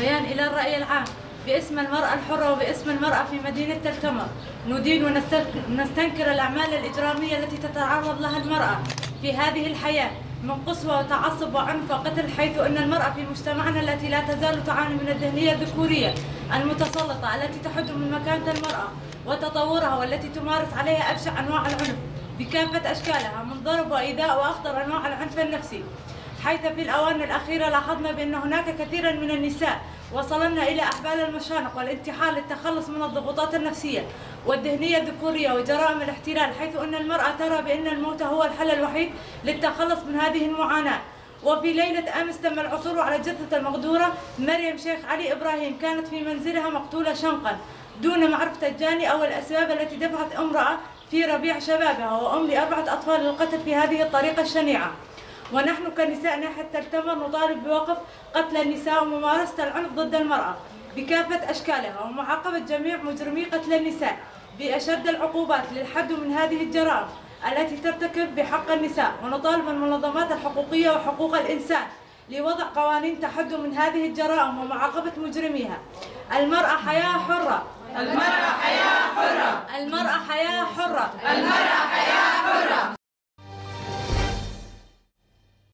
بيان إلى الرأي العام باسم المرأة الحرة وباسم المرأة في مدينة تل تمر. ندين ونستنكر الأعمال الإجرامية التي تتعرض لها المرأة في هذه الحياة من قسوة وتعصب وعنف وقتل، حيث أن المرأة في مجتمعنا التي لا تزال تعاني من الذهنية الذكورية المتسلطة التي تحد من مكانة المرأة وتطورها، والتي تمارس عليها أبشع أنواع العنف بكافة أشكالها من ضرب وإيذاء وأخطر أنواع العنف النفسي. حيث في الآونة الأخيرة لاحظنا بأن هناك كثيرا من النساء وصلنا إلى أحبال المشانق والانتحار للتخلص من الضغوطات النفسية والذهنية الذكورية وجرائم الاحتلال، حيث أن المرأة ترى بأن الموت هو الحل الوحيد للتخلص من هذه المعاناة. وفي ليلة أمس تم العثور على جثة المغدورة مريم شيخ علي إبراهيم، كانت في منزلها مقتولة شنقا دون معرفة الجاني أو الأسباب التي دفعت امرأة في ربيع شبابها وأم ل4 أطفال للقتل في هذه الطريقة الشنيعة. ونحن كنساء ناحية تل تمر نطالب بوقف قتل النساء وممارسة العنف ضد المرأة بكافة أشكالها، ومعاقبة جميع مجرمي قتل النساء بأشد العقوبات للحد من هذه الجرائم التي ترتكب بحق النساء. ونطالب المنظمات الحقوقية وحقوق الإنسان لوضع قوانين تحد من هذه الجرائم ومعاقبة مجرميها. المرأة حياة حرة. المرأة حياة حرة. المرأة حياة حرة. المرأة